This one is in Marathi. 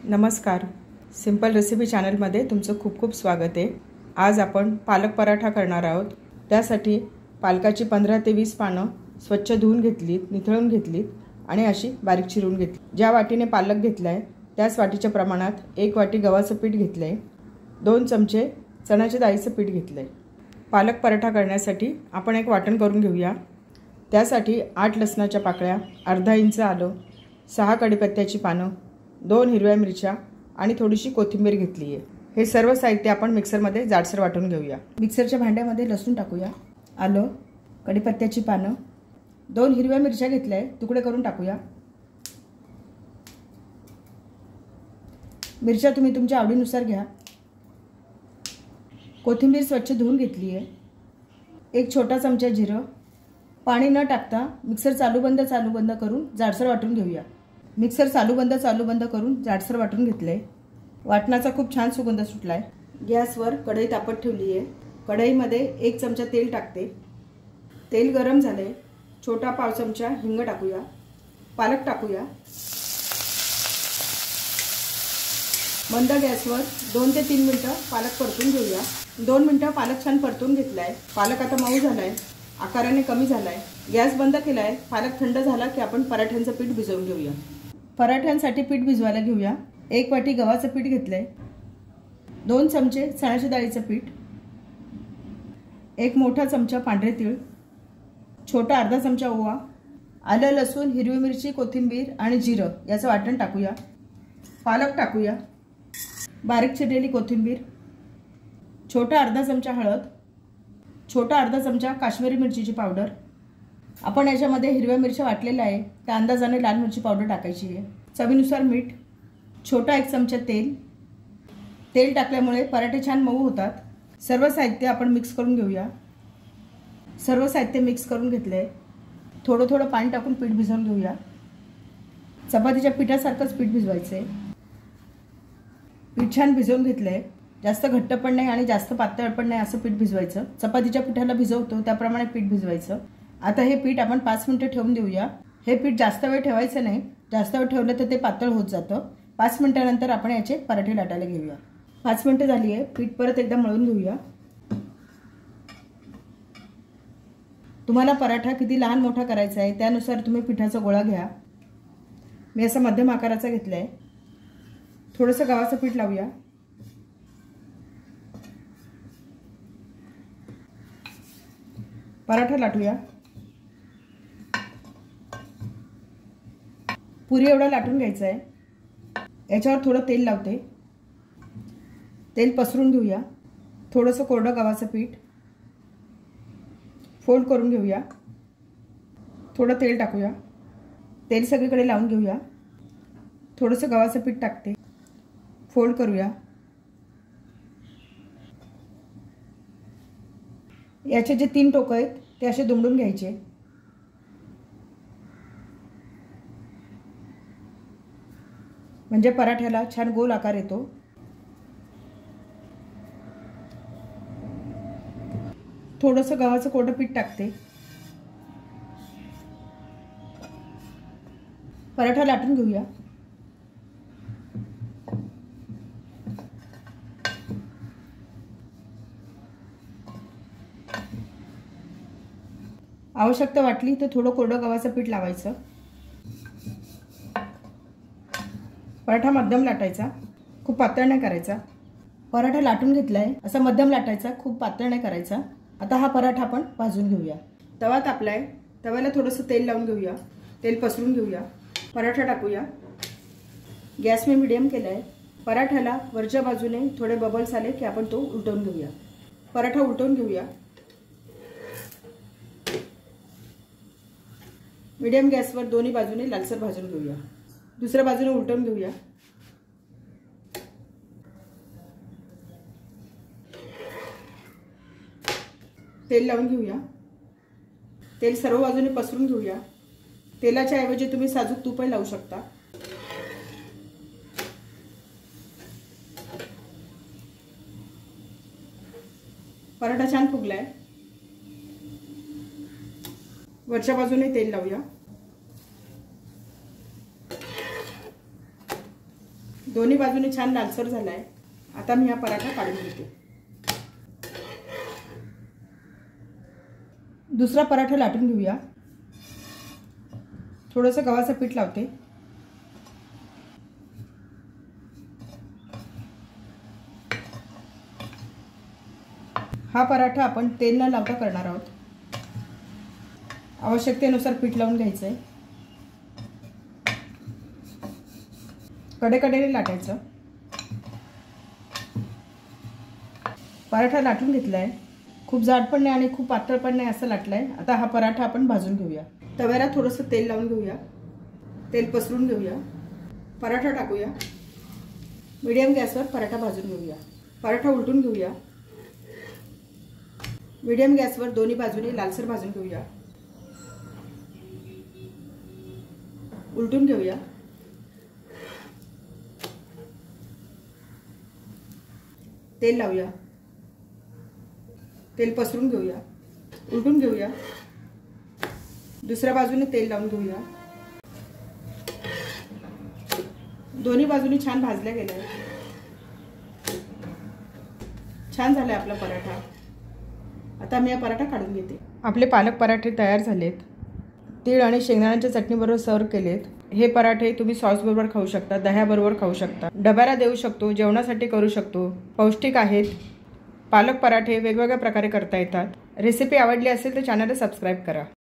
नमस्कार, सिंपल रेसिपी चॅनलमध्ये तुमचं खूप खूप स्वागत आहे। आज आपण पालक पराठा करणार आहोत। त्यासाठी पालकाची 15 ते 20 पानं स्वच्छ धुवून घेतलीत, निथळून घेतलीत आणि अशी बारीक चिरून घेतली। ज्या वाटीने पालक घेतलाय त्याच वाटीच्या प्रमाणात 1 वाटी गव्हाचं पीठ घेतलंय, 2 चमचे चण्याच्या डाळीचं पीठ घेतलंय। पालक पराठा करण्यासाठी आपण एक वाटण करून घेऊया। त्यासाठी 8 लसणाच्या पाकळ्या, अर्धा इंच आलं, 6 कढीपत्त्याची पानं, 2 हिरव्या मिरच्या आणि थोडीशी कोथिंबीर घेतली आहे। हे सर्व साहित्य आपण मिक्सरमध्ये जाडसर वाटून घेऊया। मिक्सरच्या भांड्यामध्ये लसूण टाकूया, आलं, कढीपत्त्याची पानं, 2 हिरव्या मिरच्या घेतल्या, तुकडे करून टाकूया। मिरच्या तुम्ही तुमच्या आवडीनुसार घ्या। कोथिंबीर स्वच्छ धुवून घेतली आहे। 1 छोटा चमचा जिरं, पाणी न टाकता मिक्सर चालू बंद करून जाडसर वाटून घेऊया। मिक्सर चालू बंद करून जाडसर वाटून घेतले। वाटणाचा खूप छान सुगंध सुटलाय। गॅसवर कढई तापत ठेवली आहे। कढईमध्ये 1 चमचा तेल टाकते। तेल गरम झाले, छोटा पाव चमचा हिंग टाकूया, पालक टाकूया। मंद गॅसवर 2 ते 3 मिनिटं पालक परतून घेऊया। 2 मिनिटं पालक छान परतून घेतलाय। पालक आता मऊ झालाय, आकाराने कमी झालाय। गॅस बंद केलाय। पालक थंड झाला की आपण पराठ्यांचं पीठ भिजवून घेऊया। पराठ्यांसाठी पीठ भिजवायला घेऊया। 1 वाटी गव्हाचं पीठ घेतलंय, 2 चमचे चण्याच्या डाळीचं पीठ, 1 मोठा चमचा पांढरे तीळ, छोटा अर्धा चमचा ओवा, आलं, लसूण, हिरवी मिरची, कोथिंबीर आणि जिरं याचं वाटण टाकूया। पालक टाकूया, बारीक चिरलेली कोथिंबीर, छोटा अर्धा चमचा हळद, छोटा अर्धा चमचा काश्मीरी मिरचीची पावडर। आपण याच्यामध्ये हिरव्या मिरच्या वाटलेल्या आहे, त्या अंदाजाने लाल मिरची पावडर टाकायची आहे। चवीनुसार मीठ, छोटा 1 चमचा तेल। तेल टाकल्यामुळे पराठे छान मऊ होतात। सर्व साहित्य आपण मिक्स करून घेऊया। सर्व साहित्य मिक्स करून घेतले। थोडं थोडं पाणी टाकून पीठ भिजवून घेऊया। चपातीच्या पिठासारखंच पीठ भिजवायचे। पीठ छान भिजवून घेतले। जास्त घट्ट पण नाही आणि जास्त पातळ पण नाही असं पीठ भिजवायचं। चपातीच्या पिठाला भिजवतो त्याप्रमाणे पीठ भिजवायचं। आता हे पीठ आपण 5 मिनिटं ठेवून देऊया। हे पीठ जास्त वेळ ठेवायचं नाही, जास्त वेळ ठेवलं तर ते पातळ होत जातं। 5 मिनिटांनंतर आपण याचे पराठे लाटायला घेऊया। 5 मिनिटं झाली आहे, पीठ परत एकदा मळून घेऊया। तुम्हाला पराठा किती लहान मोठा करायचा आहे त्यानुसार तुम्ही पिठाचा गोळा घ्या। मी असा मध्यम आकाराचा घेतलाय। थोडंसं गव्हाचं पीठ लावूया। पराठा लाटूया। पुरी एवढा लाटून घ्यायचा आहे। याच्यावर थोडं तेल लावते। तेल पसरून घेऊया। थोडंसं कोरडं गव्हाचं पीठ फोल्ड करून घेऊया। थोडं तेल टाकूया। तेल सगळीकडे लावून घेऊया। थोडंसं गव्हाचं पीठ टाकते, फोल्ड करूया। याचे जे 3 टोकं आहेत ते असे दुमडून घ्यायचे। म्हणजे पराठ्याला छान गोल आकार येतो। थोडंसं गव्हाचं कोरडं पीठ टाकते। पराठा लाटून घेऊया। आवश्यकता वाटली तर थोडं कोरडं गव्हाचं पीठ लावायचं। पराठा मध्यम लाटायचा, खूप पातळ नाही करायचा। पराठा लाटून घेतलाय, असा मध्यम लाटायचा, खूप पातळ नाही करायचा। आता हा पराठा आपण भाजून घेऊया। तवा तापलाय, तव्याला थोडंसं तेल लावून घेऊया। तेल पसरून घेऊया। पराठा टाकूया। गॅस मी मीडियम केलाय। पराठ्याला वरच्या बाजूने थोडे बबल्स आले की आपण तो उलटवून घेऊया। पराठा उलटवून घेऊया। मीडियम गॅसवर दोन्ही बाजूने लालसर भाजून घेऊया। दुसऱ्या बाजूने उलटवून घेऊया। तेल लावून घेऊया। तेल सर्व बाजूने पसरून घेऊया। तेलाच्या ऐवजी तुम्ही साजूक तूपही लावू शकता। पराठा छान फुगलाय। वरच्या बाजूने तेल लावूया। दोन्ही बाजूने छान लालसर झाला आहे. आता मी हा पराठा काढून घेते. दुसरा पराठा लाटून घेऊया. थोडंसं गव्हाचं पीठ लावते. हा पराठा आपण तेल न लावता करणार आहोत. आवश्यकतेनुसार पीठ लावून घ्यायचं आहे. कडेकडेने लाटायचं. पराठा लाटून घेतला आहे. खूप जाड पण नाही आणि खूप पातळ पण नाही असं लाटलं आहे. आता हा पराठा आपण भाजून घेऊया. तव्याला थोडंसं तेल लावून घेऊया. तेल पसरून घेऊया. पराठा टाकूया. मीडियम गॅसवर पराठा भाजून घेऊया. पराठा उलटून घेऊया. मीडियम गॅसवर दोन्ही बाजूने लालसर भाजून घेऊया. उलटून घेऊया. तेल लावूया. तेल पसरून घेऊया. उलटून घेऊया. दुसऱ्या बाजूने तेल लावून घेऊया. दोन्ही बाजूनी छान भाजल्या गेल्या. छान झालाय आपला पराठा. आता मी हा पराठा काढून घेते. आपले पालक पराठे तयार झालेत. तीळ आणि शेंगदाण्याच्या चटणीबरोबर सर्व केलेत. हे पराठे तुम्ही सॉस बरोबर खाऊ शकता, दह्याबरोबर खाऊ शकता, डब्याला देऊ शकतो, जेवणासाठी करू शकतो. पौष्टिक आहेत. पालक पराठे वेगवेगळ्या प्रकारे करता येतात. रेसिपी आवडली असेल तर चॅनलला सबस्क्राईब करा.